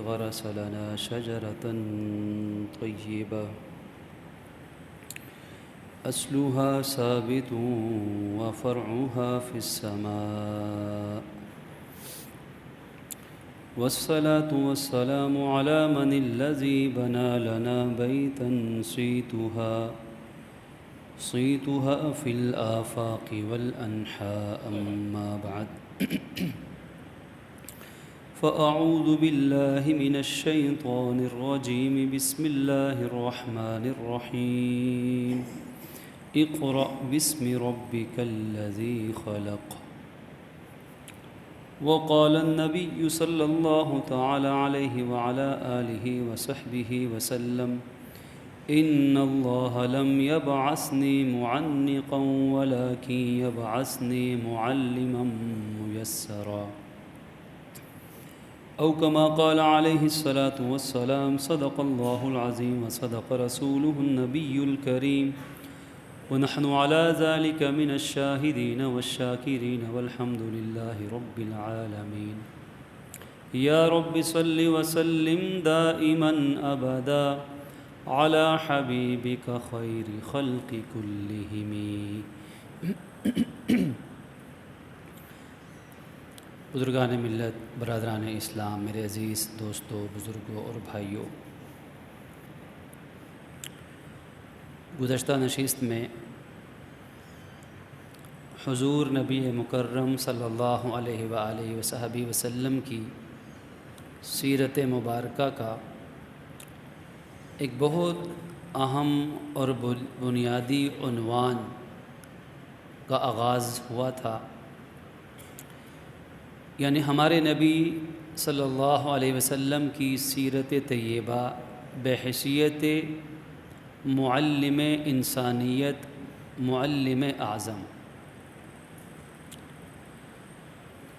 غرس لنا شجرة طيبة أصلها ثابت وفرعها في السماء والصلاة والسلام على من الذي بنى لنا بيتا صيتها في الآفاق والأنحاء. أما بعد فأعوذ بالله من الشيطان الرجيم. بسم الله الرحمن الرحيم. اقرأ باسم ربك الذي خلق. وقال النبي صلى الله تعالى عليه وعلى آله وصحبه وسلم: إن الله لم يبعثني معنقا ولكن يبعثني معلما ميسرا، أو كما قال عليه الصلاة والسلام. صدق الله العظيم وصدق رسوله النبي الكريم، ونحن على ذلك من الشاهدين والشاكرين والحمد لله رب العالمين. يا رب صل وسلم دائما أبدا على حبيبك خير خلق كلهم. بزرگان ملت، برادران اسلام، میرے عزیز دوستوں، بزرگوں اور بھائیوں، گزشتہ نشست میں حضور نبی مکرم صلی اللہ علیہ وآلہ وصحبہ وسلم کی سیرت مبارکہ کا ایک بہت اہم اور بنیادی عنوان کا آغاز ہوا تھا، یعنی ہمارے نبی صلی اللہ علیہ وسلم کی سیرت طیبہ بحیثیت معلم انسانیت، معلم اعظم.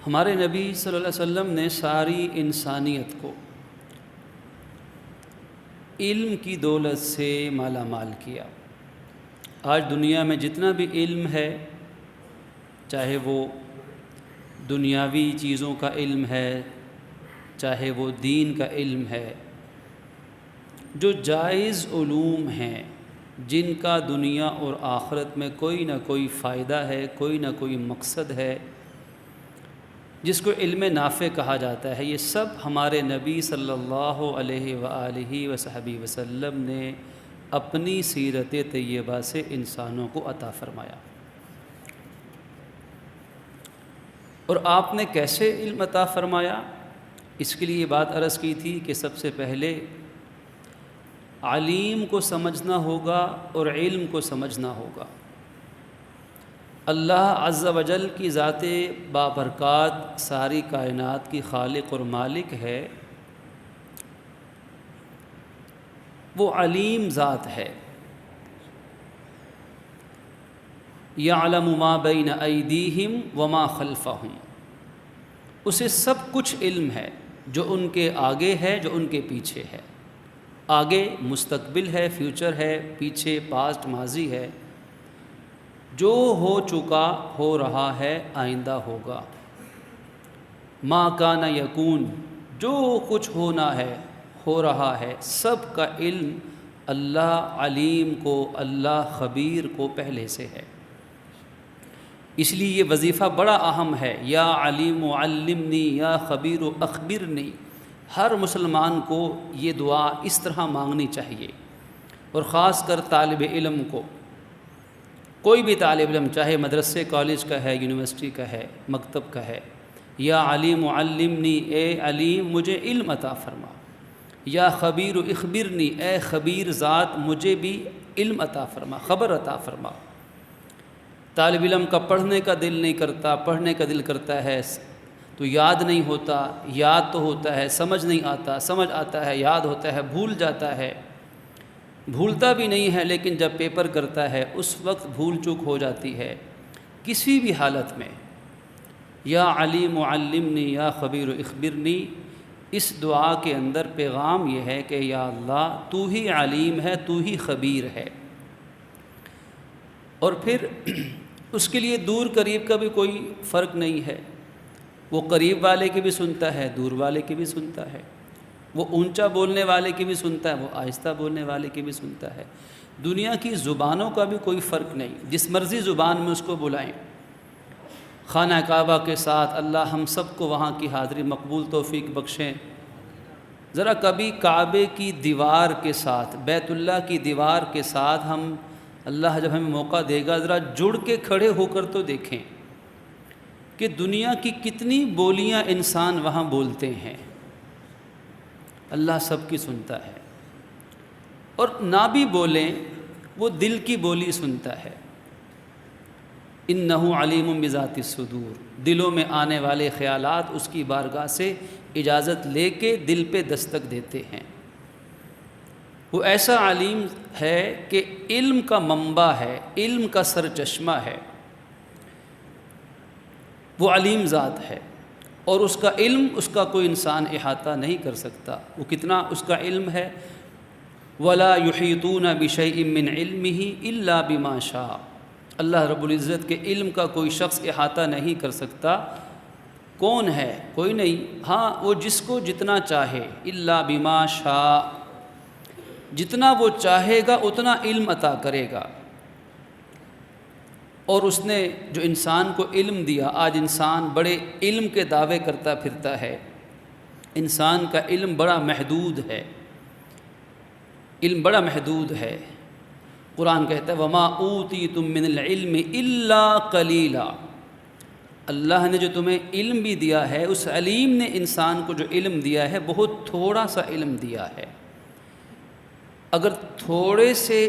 ہمارے نبی صلی اللہ علیہ وسلم نے ساری انسانیت کو علم کی دولت سے مالا مال کیا. آج دنیا میں جتنا بھی علم ہے، چاہے وہ دنیاوی چیزوں کا علم ہے، چاہے وہ دین کا علم ہے، جو جائز علوم ہیں جن کا دنیا اور آخرت میں کوئی نہ کوئی فائدہ ہے، کوئی نہ کوئی مقصد ہے، جس کو علم نافع کہا جاتا ہے، یہ سب ہمارے نبی صلی اللہ علیہ وآلہ وصحبہ وسلم نے اپنی سیرت طیبہ سے انسانوں کو عطا فرمایا. اور آپ نے کیسے علم عطا فرمایا؟ اس کے لیے یہ بات عرض کی تھی کہ سب سے پہلے علیم کو سمجھنا ہوگا اور علم کو سمجھنا ہوگا. اللہ عز و جل کی ذات بابرکات ساری کائنات کی خالق اور مالک ہے، وہ علیم ذات ہے. یعلم ما بین ایدیہم وما خلفہم، اسے سب کچھ علم ہے، جو ان کے آگے ہے، جو ان کے پیچھے ہے. آگے مستقبل ہے، فیوچر ہے، پیچھے پاسٹ ماضی ہے. جو ہو چکا، ہو رہا ہے، آئندہ ہوگا. ما کان یکون، جو کچھ ہونا ہے، ہو رہا ہے، سب کا علم اللہ علیم کو، اللہ خبیر کو پہلے سے ہے. اس لیے یہ وظیفہ بڑا اہم ہے. یا علیم علمنی، یا خبیر اخبرنی. ہر مسلمان کو یہ دعا اس طرح مانگنی چاہیے، اور خاص کر طالب علم کو. کوئی بھی طالب علم، چاہے مدرسے کالج کا ہے، یونیورسٹی کا ہے، مکتب کا ہے، یا علیم علمنی، اے علیم مجھے علم عطا فرما. یا خبیر اخبرنی، اے خبیر ذات مجھے بھی علم عطا فرما، خبر عطا فرما. طالب علم کا پڑھنے کا دل نہیں کرتا، پڑھنے کا دل کرتا ہے تو یاد نہیں ہوتا، یاد تو ہوتا ہے، سمجھ نہیں آتا، سمجھ آتا ہے، یاد ہوتا ہے، بھول جاتا ہے. بھولتا بھی نہیں ہے، لیکن جب پیپر کرتا ہے اس وقت بھول چوک ہو جاتی ہے. کسی بھی حالت میں یا علیم علمنی، یا خبیر اخبرنی، اس دعا کے اندر پیغام یہ ہے کہ یا اللہ تو ہی علیم ہے، تو ہی خبیر ہے. اور پھر اس کے لیے دور قریب کا بھی کوئی فرق نہیں ہے. وہ قریب والے کی بھی سنتا ہے، دور والے کی بھی سنتا ہے. وہ اونچا بولنے والے کی بھی سنتا ہے، وہ آہستہ بولنے والے کی بھی سنتا ہے۔ دنیا کی زبانوں کا بھی کوئی فرق نہیں، جس مرضی زبان میں اس کو بلائیں۔ خانہ کعبہ کے ساتھ اللہ ہم سب کو وہاں کی حاضری مقبول توفیق بخشیں۔ ذرا کبھی کعبے کی دیوار کے ساتھ، بیت اللہ کی دیوار کے ساتھ ہم، اللہ جب ہمیں موقع دے گا، ذرا جڑ کے کھڑے ہو کر تو دیکھیں کہ دنیا کی کتنی بولیاں انسان وہاں بولتے ہیں۔ اللہ سب کی سنتا ہے، اور نہ بھی بولیں وہ دل کی بولی سنتا ہے۔ انہ علیم بذات الصدور، دلوں میں آنے والے خیالات اس کی بارگاہ سے اجازت لے کے دل پہ دستک دیتے ہیں۔ وہ ایسا علیم ہے کہ علم کا منبع ہے، علم کا سرچشمہ ہے، وہ علیم ذات ہے، اور اس کا علم، اس کا کوئی انسان احاطہ نہیں کر سکتا۔ وہ کتنا اس کا علم ہے، وَلَا يُحِيطُونَ بِشَيْءٍ مِّنْ عِلْمِهِ إِلَّا بِمَا شَاءَ، اللہ رب العزت کے علم کا کوئی شخص احاطہ نہیں کر سکتا۔ کون ہے؟ کوئی نہیں، ہاں وہ جس کو جتنا چاہے، الا بما شاء، جتنا وہ چاہے گا اتنا علم عطا کرے گا۔ اور اس نے جو انسان کو علم دیا، آج انسان بڑے علم کے دعوے کرتا پھرتا ہے، انسان کا علم بڑا محدود ہے، علم بڑا محدود ہے۔ قرآن کہتا ہے وما اوتیتم من العلم الا قلیلا، اللہ نے جو تمہیں علم بھی دیا ہے، اس علیم نے انسان کو جو علم دیا ہے بہت تھوڑا سا علم دیا ہے۔ اگر تھوڑے سے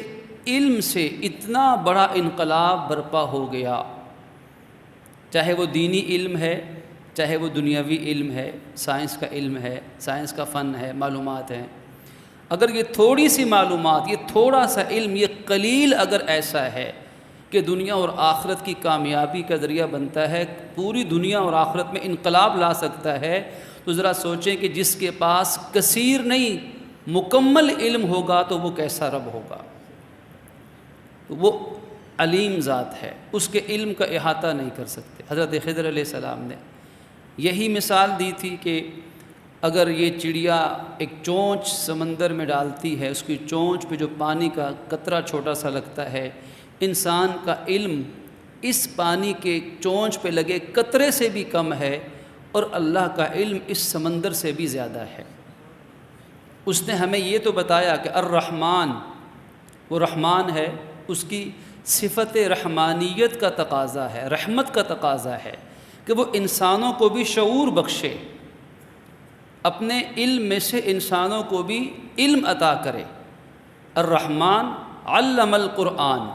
علم سے اتنا بڑا انقلاب برپا ہو گیا، چاہے وہ دینی علم ہے، چاہے وہ دنیاوی علم ہے، سائنس کا علم ہے، سائنس کا فن ہے، معلومات ہیں، اگر یہ تھوڑی سی معلومات، یہ تھوڑا سا علم، یہ قلیل اگر ایسا ہے کہ دنیا اور آخرت کی کامیابی کا ذریعہ بنتا ہے، پوری دنیا اور آخرت میں انقلاب لا سکتا ہے، تو ذرا سوچیں کہ جس کے پاس کثیر نہیں مکمل علم ہوگا تو وہ کیسا رب ہوگا۔ وہ علیم ذات ہے، اس کے علم کا احاطہ نہیں کر سکتے۔ حضرت خضر علیہ السلام نے یہی مثال دی تھی کہ اگر یہ چڑیا ایک چونچ سمندر میں ڈالتی ہے، اس کی چونچ پہ جو پانی کا قطرہ چھوٹا سا لگتا ہے، انسان کا علم اس پانی کے چونچ پہ لگے قطرے سے بھی کم ہے، اور اللہ کا علم اس سمندر سے بھی زیادہ ہے۔ اس نے ہمیں یہ تو بتایا کہ الرحمن، وہ رحمان ہے، اس کی صفت رحمانیت کا تقاضا ہے، رحمت کا تقاضا ہے کہ وہ انسانوں کو بھی شعور بخشے، اپنے علم میں سے انسانوں کو بھی علم عطا کرے۔ الرحمن علم القرآن،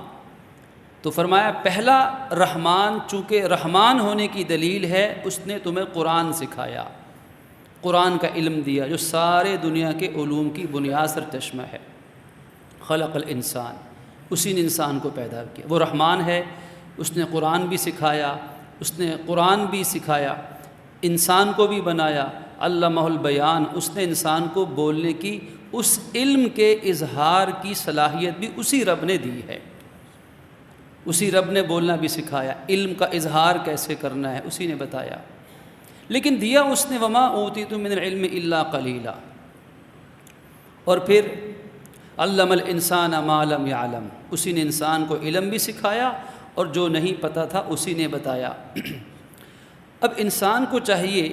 تو فرمایا پہلا رحمان، چونکہ رحمان ہونے کی دلیل ہے اس نے تمہیں قرآن سکھایا، قرآن کا علم دیا جو سارے دنیا کے علوم کی بنیاد سر چشمہ ہے۔ خلق الانسان، اسی نے انسان کو پیدا کیا، وہ رحمان ہے، اس نے قرآن بھی سکھایا، اس نے قرآن بھی سکھایا، انسان کو بھی بنایا۔ علمہ البیان، اس نے انسان کو بولنے کی، اس علم کے اظہار کی صلاحیت بھی اسی رب نے دی ہے، اسی رب نے بولنا بھی سکھایا، علم کا اظہار کیسے کرنا ہے اسی نے بتایا، لیکن دیا اس نے وما اوتیتم من العلم الا قلیلا۔ اور پھر علم الانسان ما لم یعلم، اسی نے انسان کو علم بھی سکھایا اور جو نہیں پتہ تھا اسی نے بتایا۔ اب انسان کو چاہیے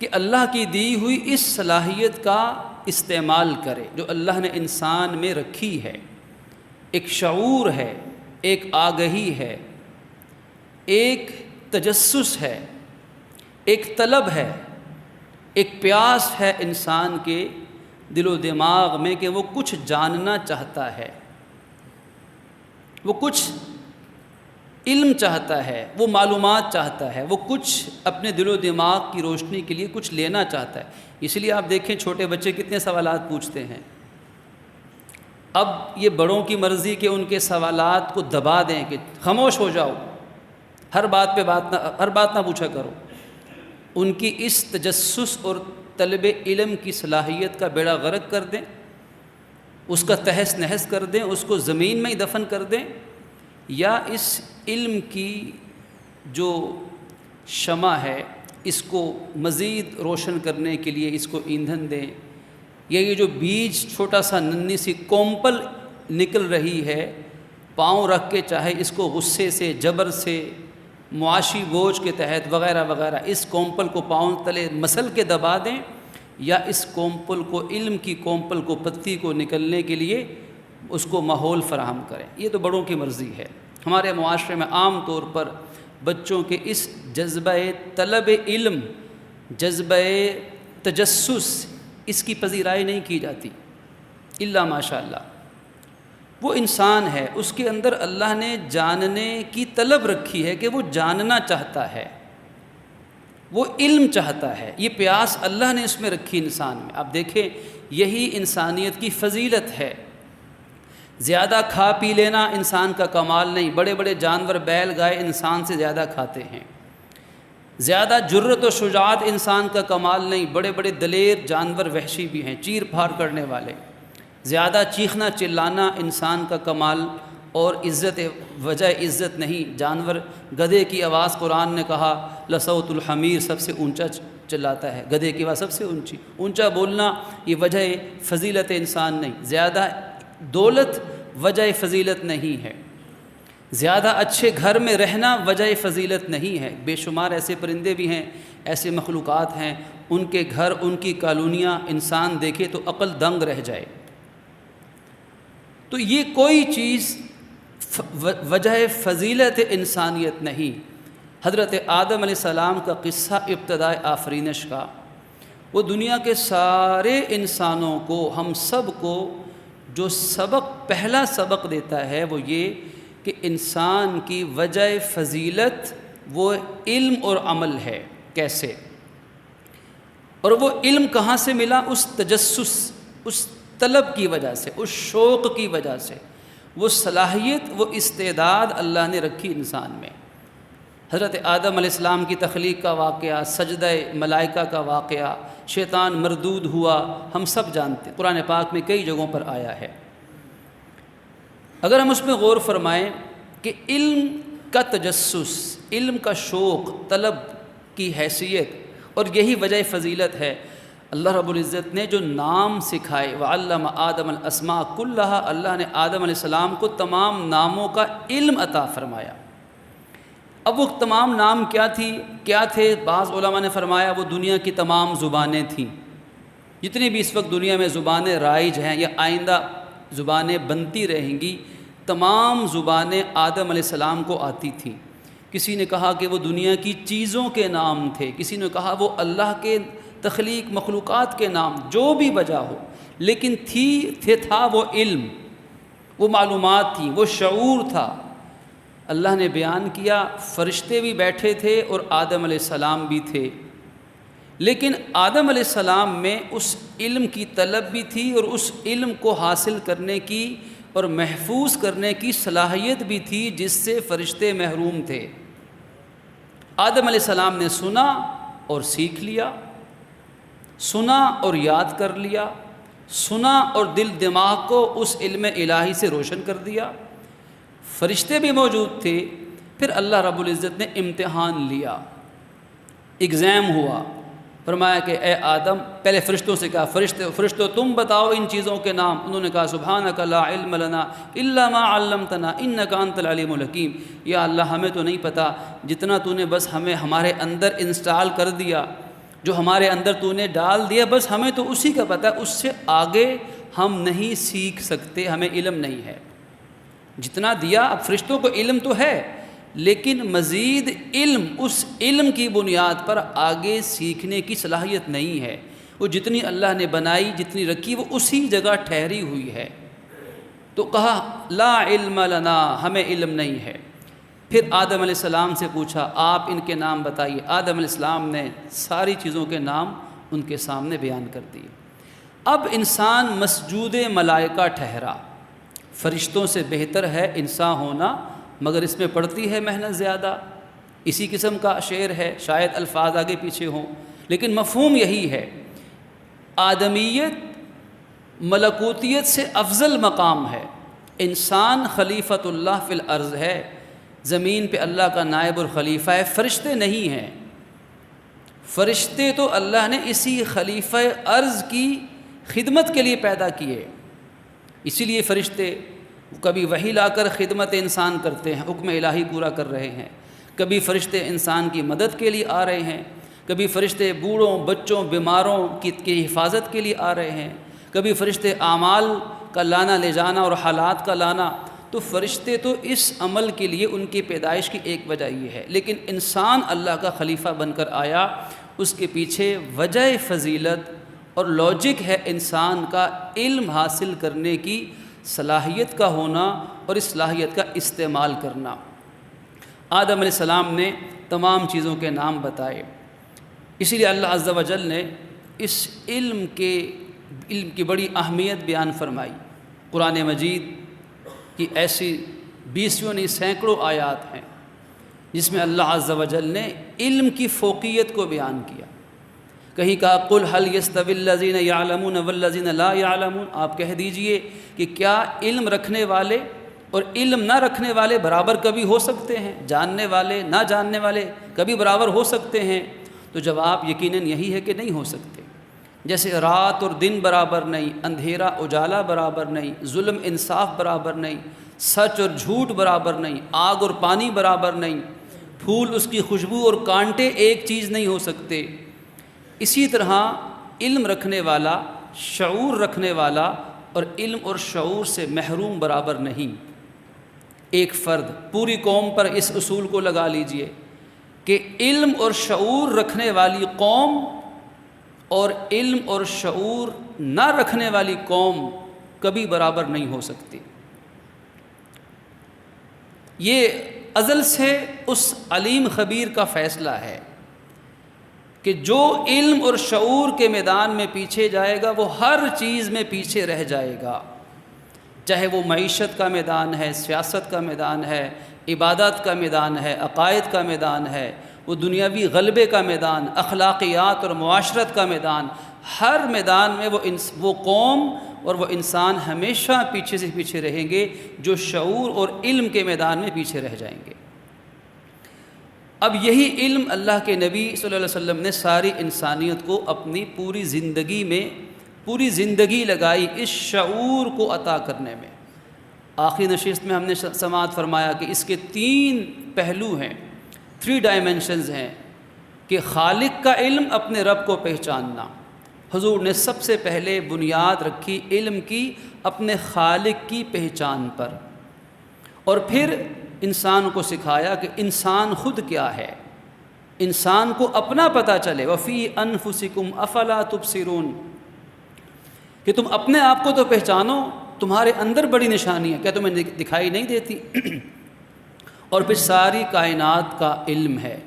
کہ اللہ کی دی ہوئی اس صلاحیت کا استعمال کرے جو اللہ نے انسان میں رکھی ہے، ایک شعور ہے، ایک آگہی ہے، ایک تجسس ہے، ایک طلب ہے، ایک پیاس ہے انسان کے دل و دماغ میں کہ وہ کچھ جاننا چاہتا ہے، وہ کچھ علم چاہتا ہے، وہ معلومات چاہتا ہے، وہ کچھ اپنے دل و دماغ کی روشنی کے لیے کچھ لینا چاہتا ہے۔ اس لیے آپ دیکھیں چھوٹے بچے کتنے سوالات پوچھتے ہیں۔ اب یہ بڑوں کی مرضی کہ ان کے سوالات کو دبا دیں کہ خاموش ہو جاؤ، ہر بات نہ پوچھا کرو۔ ان کی اس تجسس اور طلب علم کی صلاحیت کا بیڑا غرق کر دیں، اس کا تہس نہس کر دیں، اس کو زمین میں ہی دفن کر دیں، یا اس علم کی جو شمع ہے، اس کو مزید روشن کرنے کے لیے اس کو ایندھن دیں، یا یہ جو بیج چھوٹا سا ننھی سی کومپل نکل رہی ہے، پاؤں رکھ کے چاہے اس کو غصے سے، جبر سے، معاشی بوجھ کے تحت وغیرہ وغیرہ اس کومپل کو پاؤں تلے مسل کے دبا دیں، یا اس کومپل کو، علم کی کومپل کو، پتی کو نکلنے کے لیے اس کو ماحول فراہم کریں۔ یہ تو بڑوں کی مرضی ہے۔ ہمارے معاشرے میں عام طور پر بچوں کے اس جذبہ طلب علم، جذبہ تجسس، اس کی پذیرائی نہیں کی جاتی الا ماشاء اللہ۔ وہ انسان ہے، اس کے اندر اللہ نے جاننے کی طلب رکھی ہے کہ وہ جاننا چاہتا ہے، وہ علم چاہتا ہے، یہ پیاس اللہ نے اس میں رکھی انسان میں۔ آپ دیکھیں، یہی انسانیت کی فضیلت ہے۔ زیادہ کھا پی لینا انسان کا کمال نہیں، بڑے بڑے جانور، بیل گائے انسان سے زیادہ کھاتے ہیں۔ زیادہ جرت و شجاعت انسان کا کمال نہیں، بڑے بڑے دلیر جانور وحشی بھی ہیں، چیر پھاڑ کرنے والے۔ زیادہ چیخنا چلانا انسان کا کمال اور عزت وجہ عزت نہیں۔ جانور، گدھے کی آواز قرآن نے کہا لصوت الحمیر، سب سے اونچا چلاتا ہے، گدھے کی آواز سب سے اونچا بولنا یہ وجہ فضیلت انسان نہیں۔ زیادہ دولت وجہ فضیلت نہیں ہے، زیادہ اچھے گھر میں رہنا وجہ فضیلت نہیں ہے۔ بے شمار ایسے پرندے بھی ہیں، ایسے مخلوقات ہیں، ان کے گھر، ان کی کالونیاں انسان دیکھے تو عقل دنگ رہ جائے۔ تو یہ کوئی چیز وجہ فضیلت انسانیت نہیں۔ حضرت آدم علیہ السلام کا قصہ ابتدائے آفرینش کا، وہ دنیا کے سارے انسانوں کو، ہم سب کو جو سبق، پہلا سبق دیتا ہے وہ یہ کہ انسان کی وجہ فضیلت وہ علم اور عمل ہے۔ کیسے؟ اور وہ علم کہاں سے ملا؟ اس تجسس، اس طلب کی وجہ سے، اس شوق کی وجہ سے۔ وہ صلاحیت، وہ استعداد اللہ نے رکھی انسان میں۔ حضرت آدم علیہ السلام کی تخلیق کا واقعہ، سجدہ ملائکہ کا واقعہ، شیطان مردود ہوا، ہم سب جانتے ہیں، قرآن پاک میں کئی جگہوں پر آیا ہے۔ اگر ہم اس میں غور فرمائیں کہ علم کا تجسس، علم کا شوق، طلب کی حیثیت، اور یہی وجہ فضیلت ہے۔ اللہ رب العزت نے جو نام سکھائے، وعلم آدم الاسماء کلھا، اللہ نے آدم علیہ السلام کو تمام ناموں کا علم عطا فرمایا۔ اب وہ تمام نام کیا تھے؟ بعض علماء نے فرمایا وہ دنیا کی تمام زبانیں تھیں، جتنی بھی اس وقت دنیا میں زبانیں رائج ہیں یا آئندہ زبانیں بنتی رہیں گی، تمام زبانیں آدم علیہ السلام کو آتی تھیں۔ کسی نے کہا کہ وہ دنیا کی چیزوں کے نام تھے، کسی نے کہا وہ اللہ کے تخلیق مخلوقات کے نام، جو بھی وجہ ہو، لیکن تھا وہ علم، وہ معلومات تھیں، وہ شعور تھا۔ اللہ نے بیان کیا، فرشتے بھی بیٹھے تھے اور آدم علیہ السلام بھی تھے، لیکن آدم علیہ السلام میں اس علم کی طلب بھی تھی اور اس علم کو حاصل کرنے کی اور محفوظ کرنے کی صلاحیت بھی تھی جس سے فرشتے محروم تھے۔ آدم علیہ السلام نے سنا اور سیکھ لیا، سنا اور یاد کر لیا، سنا اور دل دماغ کو اس علم الہی سے روشن کر دیا۔ فرشتے بھی موجود تھے، پھر اللہ رب العزت نے امتحان لیا، ایگزام ہوا، فرمایا کہ اے آدم، پہلے فرشتوں سے کہا فرشتوں تم بتاؤ ان چیزوں کے نام۔ انہوں نے کہا سبحانک لا علم لنا الا ما علمتنا انک انت العلیم الحکیم، یا اللہ ہمیں تو نہیں پتہ، جتنا تو نے بس ہمیں ہمارے اندر انسٹال کر دیا، جو ہمارے اندر تو نے ڈال دیا، بس ہمیں تو اسی کا پتہ ہے، اس سے آگے ہم نہیں سیکھ سکتے، ہمیں علم نہیں ہے۔ جتنا دیا، اب فرشتوں کو علم تو ہے لیکن مزید علم، اس علم کی بنیاد پر آگے سیکھنے کی صلاحیت نہیں ہے۔ وہ جتنی اللہ نے بنائی، جتنی رکھی، وہ اسی جگہ ٹھہری ہوئی ہے۔ تو کہا لا علم لنا، ہمیں علم نہیں ہے۔ پھر آدم علیہ السلام سے پوچھا آپ ان کے نام بتائیے۔ آدم علیہ السلام نے ساری چیزوں کے نام ان کے سامنے بیان کر دیے۔ اب انسان مسجود ملائکہ ٹھہرا، فرشتوں سے بہتر ہے انسان ہونا، مگر اس میں پڑتی ہے محنت زیادہ۔ اسی قسم کا شعر ہے، شاید الفاظ آگے پیچھے ہوں، لیکن مفہوم یہی ہے۔ آدمیت ملکوتیت سے افضل مقام ہے، انسان خلیفۃ اللہ فی الارض ہے، زمین پہ اللہ کا نائب اور خلیفہ ہے، فرشتے نہیں ہیں۔ فرشتے تو اللہ نے اسی خلیفہ ارض کی خدمت کے لیے پیدا کیے، اسی لیے فرشتے کبھی وحی لا کر خدمت انسان کرتے ہیں، حکم الہی پورا کر رہے ہیں، کبھی فرشتے انسان کی مدد کے لیے آ رہے ہیں، کبھی فرشتے بوڑھوں بچوں بیماروں کی حفاظت کے لیے آ رہے ہیں، کبھی فرشتے اعمال کا لانا لے جانا اور حالات کا لانا۔ تو فرشتے تو اس عمل کے لیے ان کی پیدائش کی ایک وجہ یہ ہے، لیکن انسان اللہ کا خلیفہ بن کر آیا، اس کے پیچھے وجہ فضیلت اور لاجک ہے انسان کا علم حاصل کرنے کی صلاحیت کا ہونا اور اس صلاحیت کا استعمال کرنا۔ آدم علیہ السلام نے تمام چیزوں کے نام بتائے، اسی لیے اللہ عز و جل نے اس علم کی بڑی اہمیت بیان فرمائی۔ قرآن مجید کی ایسی 20 نہیں سینکڑوں آیات ہیں جس میں اللہ عز و جل نے علم کی فوقیت کو بیان کیا۔ کہیں کہا قل هل يستوي الذين يعلمون والذين لا يعلمون، آپ کہہ دیجئے کہ کیا علم رکھنے والے اور علم نہ رکھنے والے برابر کبھی ہو سکتے ہیں؟ جاننے والے نہ جاننے والے کبھی برابر ہو سکتے ہیں؟ تو جواب یقیناً یہی ہے کہ نہیں ہو سکتے۔ جیسے رات اور دن برابر نہیں، اندھیرا اجالا برابر نہیں، ظلم انصاف برابر نہیں، سچ اور جھوٹ برابر نہیں، آگ اور پانی برابر نہیں، پھول اس کی خوشبو اور کانٹے ایک چیز نہیں ہو سکتے، اسی طرح علم رکھنے والا، شعور رکھنے والا اور علم اور شعور سے محروم برابر نہیں۔ ایک فرد، پوری قوم پر اس اصول کو لگا لیجئے کہ علم اور شعور رکھنے والی قوم اور علم اور شعور نہ رکھنے والی قوم کبھی برابر نہیں ہو سکتی۔ یہ ازل سے اس علیم خبیر کا فیصلہ ہے کہ جو علم اور شعور کے میدان میں پیچھے جائے گا وہ ہر چیز میں پیچھے رہ جائے گا، چاہے وہ معیشت کا میدان ہے، سیاست کا میدان ہے، عبادت کا میدان ہے، عقائد کا میدان ہے، وہ دنیاوی غلبے کا میدان، اخلاقیات اور معاشرت کا میدان، ہر میدان میں وہ قوم اور وہ انسان ہمیشہ پیچھے سے پیچھے رہیں گے جو شعور اور علم کے میدان میں پیچھے رہ جائیں گے۔ اب یہی علم اللہ کے نبی صلی اللہ علیہ وسلم نے ساری انسانیت کو اپنی پوری زندگی لگائی اس شعور کو عطا کرنے میں۔ آخری نشست میں ہم نے سماعت فرمایا کہ اس کے 3 پہلو ہیں، 3 ڈائمنشنز ہیں، کہ خالق کا علم، اپنے رب کو پہچاننا۔ حضور نے سب سے پہلے بنیاد رکھی علم کی اپنے خالق کی پہچان پر، اور پھر انسان کو سکھایا کہ انسان خود کیا ہے، انسان کو اپنا پتہ چلے۔ وفی انفسکم افلا تبصرون، کہ تم اپنے آپ کو تو پہچانو، تمہارے اندر بڑی نشانی ہے، کیا تمہیں دکھائی نہیں دیتی؟ اور پھر ساری کائنات کا علم ہے۔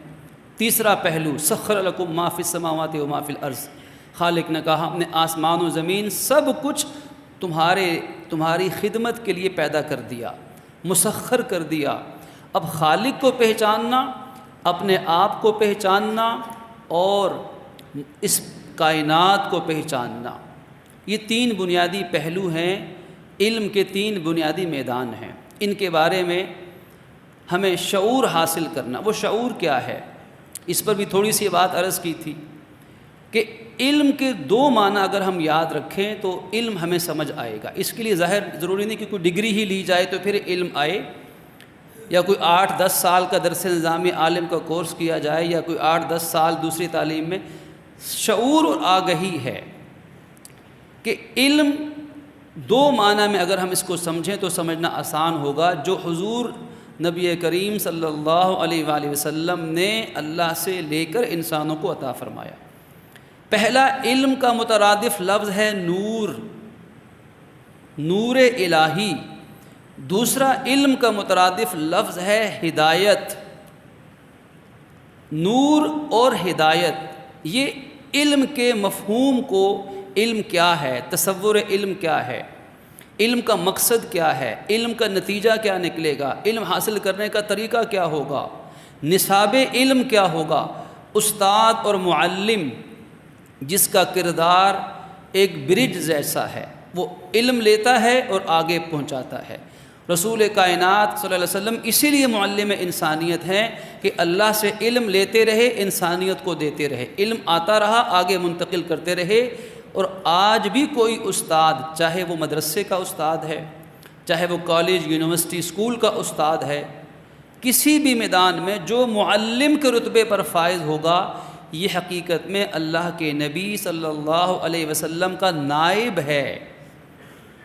تیسرا پہلو سخر لکم ما فی السماوات و ما فی الارض، خالق نے کہا ہم نے آسمان و زمین سب کچھ تمہاری خدمت کے لیے پیدا کر دیا، مسخر کر دیا۔ اب خالق کو پہچاننا، اپنے آپ کو پہچاننا اور اس کائنات کو پہچاننا، یہ 3 بنیادی پہلو ہیں، علم کے 3 بنیادی میدان ہیں۔ ان کے بارے میں ہمیں شعور حاصل کرنا۔ وہ شعور کیا ہے؟ اس پر بھی تھوڑی سی بات عرض کی تھی کہ علم کے 2 معنی اگر ہم یاد رکھیں تو علم ہمیں سمجھ آئے گا۔ اس کے لیے ظاہر ضروری نہیں کہ کوئی ڈگری ہی لی جائے تو پھر علم آئے، یا کوئی 8-10 سال کا درس نظامی عالم کا کورس کیا جائے، یا کوئی 8-10 سال دوسری تعلیم میں۔ شعور اور آگہی ہے کہ علم 2 معنی میں اگر ہم اس کو سمجھیں تو سمجھنا آسان ہوگا، جو حضور نبی کریم صلی اللہ علیہ وآلہ وسلم نے اللہ سے لے کر انسانوں کو عطا فرمایا۔ پہلا علم کا مترادف لفظ ہے نور، نور الہی۔ دوسرا علم کا مترادف لفظ ہے ہدایت۔ نور اور ہدایت، یہ علم کے مفہوم کو، علم کیا ہے، تصور علم کیا ہے، علم کا مقصد کیا ہے، علم کا نتیجہ کیا نکلے گا، علم حاصل کرنے کا طریقہ کیا ہوگا، نصاب علم کیا ہوگا۔ استاد اور معلم جس کا کردار ایک برج جیسا ہے، وہ علم لیتا ہے اور آگے پہنچاتا ہے۔ رسول کائنات صلی اللہ علیہ وسلم اسی لیے معلم انسانیت ہیں کہ اللہ سے علم لیتے رہے، انسانیت کو دیتے رہے، علم آتا رہا، آگے منتقل کرتے رہے۔ اور آج بھی کوئی استاد، چاہے وہ مدرسے کا استاد ہے، چاہے وہ کالج، یونیورسٹی، اسکول کا استاد ہے، کسی بھی میدان میں جو معلم کے رتبے پر فائز ہوگا، یہ حقیقت میں اللہ کے نبی صلی اللہ علیہ وسلم کا نائب ہے،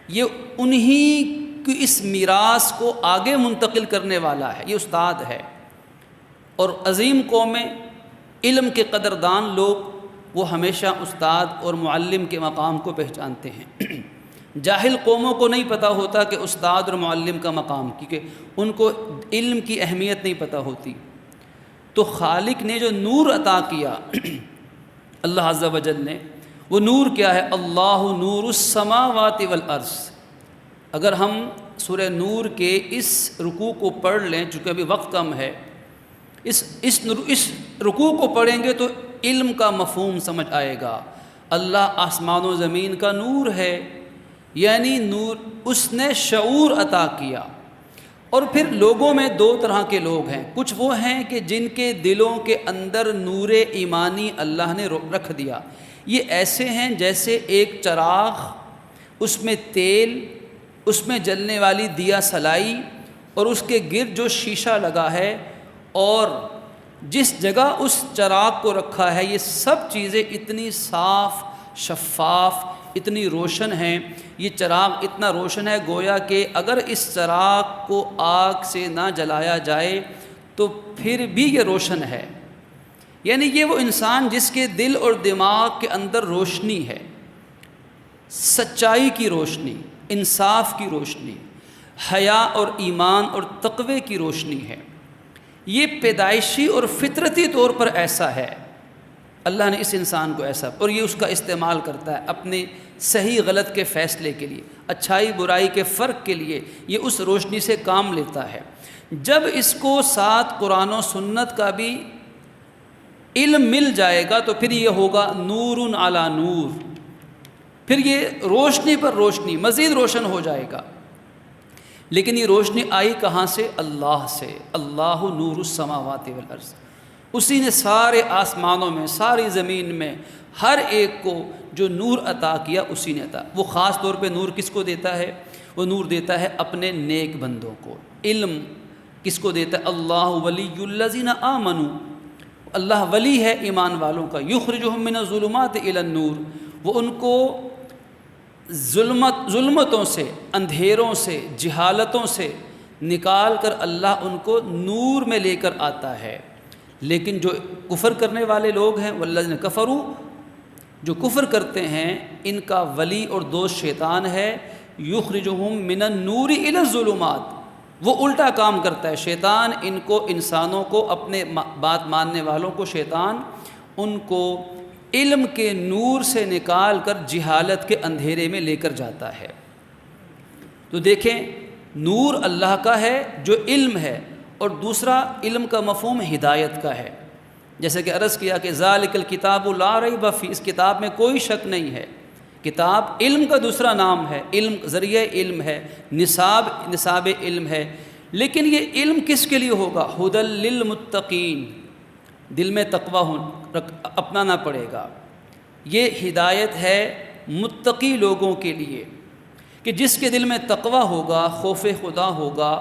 یہ انہی کی اس میراث کو آگے منتقل کرنے والا ہے، یہ استاد ہے۔ اور عظیم قومیں، علم کے قدردان لوگ، وہ ہمیشہ استاد اور معلم کے مقام کو پہچانتے ہیں۔ جاہل قوموں کو نہیں پتہ ہوتا کہ استاد اور معلم کا مقام، کیونکہ ان کو علم کی اہمیت نہیں پتہ ہوتی۔ تو خالق نے جو نور عطا کیا اللہ عز و جل نے، وہ نور کیا ہے؟ اللہ نور السماوات والارض۔ اگر ہم سورہ نور کے اس رکوع کو پڑھ لیں، چونکہ ابھی وقت کم ہے، اس رکوع کو پڑھیں گے تو علم کا مفہوم سمجھ آئے گا۔ اللہ آسمان و زمین کا نور ہے، یعنی نور، اس نے شعور عطا کیا۔ اور پھر لوگوں میں دو طرح کے لوگ ہیں، کچھ وہ ہیں کہ جن کے دلوں کے اندر نور ایمانی اللہ نے رکھ دیا۔ یہ ایسے ہیں جیسے ایک چراغ، اس میں تیل، اس میں جلنے والی دیا سلائی، اور اس کے گرد جو شیشہ لگا ہے، اور جس جگہ اس چراغ کو رکھا ہے، یہ سب چیزیں اتنی صاف، شفاف، اتنی روشن ہیں۔ یہ چراغ اتنا روشن ہے گویا کہ اگر اس چراغ کو آگ سے نہ جلایا جائے تو پھر بھی یہ روشن ہے۔ یعنی یہ وہ انسان جس کے دل اور دماغ کے اندر روشنی ہے، سچائی کی روشنی، انصاف کی روشنی، حیا اور ایمان اور تقوی کی روشنی ہے۔ یہ پیدائشی اور فطرتی طور پر ایسا ہے، اللہ نے اس انسان کو ایسا، اور یہ اس کا استعمال کرتا ہے اپنے صحیح غلط کے فیصلے کے لیے، اچھائی برائی کے فرق کے لیے، یہ اس روشنی سے کام لیتا ہے۔ جب اس کو ساتھ قرآن و سنت کا بھی علم مل جائے گا تو پھر یہ ہوگا نور علی نور، پھر یہ روشنی پر روشنی، مزید روشن ہو جائے گا۔ لیکن یہ روشنی آئی کہاں سے؟ اللہ سے۔ اللہ نور السماوات والارض، اسی نے سارے آسمانوں میں، ساری زمین میں، ہر ایک کو جو نور عطا کیا اسی نے عطا۔ وہ خاص طور پہ نور کس کو دیتا ہے؟ وہ نور دیتا ہے اپنے نیک بندوں کو۔ علم کس کو دیتا ہے؟ اللہ ولی الذین آمنوا، اللہ ولی ہے ایمان والوں کا۔ یخرجہم من الظلمات الی النور، وہ ان کو ظلمتوں سے، اندھیروں سے، جہالتوں سے نکال کر اللہ ان کو نور میں لے کر آتا ہے۔ لیکن جو کفر کرنے والے لوگ ہیں، والذین کفروا، جو کفر کرتے ہیں، ان کا ولی اور دوست شیطان ہے۔ یخرجہم من النور الی الظلمات، وہ الٹا کام کرتا ہے شیطان، ان کو، انسانوں کو، اپنے بات ماننے والوں کو شیطان ان کو علم کے نور سے نکال کر جہالت کے اندھیرے میں لے کر جاتا ہے۔ تو دیکھیں، نور اللہ کا ہے جو علم ہے، اور دوسرا علم کا مفہوم ہدایت کا ہے۔ جیسے کہ عرض کیا کہ ذالک الکتاب لا ریب فیہ، اس کتاب میں کوئی شک نہیں ہے۔ کتاب علم کا دوسرا نام ہے، علم ذریعہ علم ہے، نصاب علم ہے۔ لیکن یہ علم کس کے لیے ہوگا؟ ھدی للمتقین، دل میں تقوی اپنانا پڑے گا۔ یہ ہدایت ہے متقی لوگوں کے لیے، کہ جس کے دل میں تقوی ہوگا، خوف خدا ہوگا،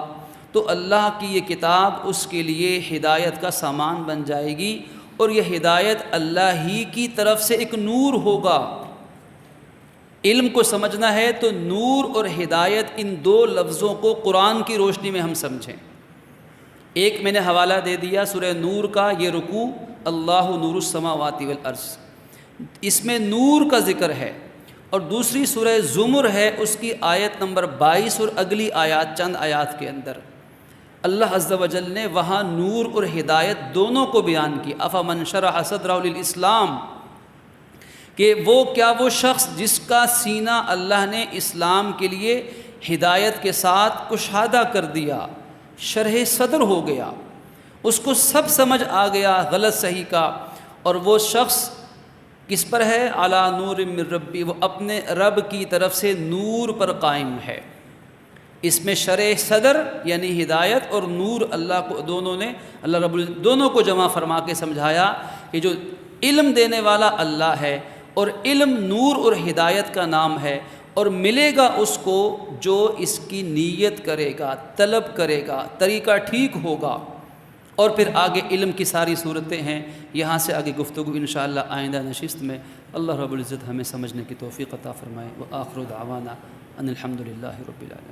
تو اللہ کی یہ کتاب اس کے لیے ہدایت کا سامان بن جائے گی، اور یہ ہدایت اللہ ہی کی طرف سے ایک نور ہوگا۔ علم کو سمجھنا ہے تو نور اور ہدایت، ان دو لفظوں کو قرآن کی روشنی میں ہم سمجھیں۔ ایک میں نے حوالہ دے دیا سورہ نور کا، یہ رکوع، اللہ نور السماوات والارض، اس میں نور کا ذکر ہے۔ اور دوسری سورہ زمر ہے، اس کی آیت نمبر 22 اور اگلی آیات، چند آیات کے اندر اللہ عز و جل نے وہاں نور اور ہدایت دونوں کو بیان کی۔ افمن شرح صدرہ للاسلام، کہ وہ کیا وہ شخص جس کا سینہ اللہ نے اسلام کے لیے ہدایت کے ساتھ کشادہ کر دیا، شرح صدر ہو گیا، اس کو سب سمجھ آ گیا غلط صحیح کا، اور وہ شخص کس پر ہے؟ علی نور من ربی، وہ اپنے رب کی طرف سے نور پر قائم ہے۔ اس میں شرح صدر یعنی ہدایت اور نور اللہ کو اللہ رب العزت دونوں کو جمع فرما کے سمجھایا کہ جو علم دینے والا اللہ ہے، اور علم نور اور ہدایت کا نام ہے، اور ملے گا اس کو جو اس کی نیت کرے گا، طلب کرے گا، طریقہ ٹھیک ہوگا۔ اور پھر آگے علم کی ساری صورتیں ہیں، یہاں سے آگے گفتگو انشاءاللہ آئندہ نشست میں۔ اللہ رب العزت ہمیں سمجھنے کی توفیق عطا فرمائے۔ وآخر دعوانا ان الحمد للہ رب العالمین۔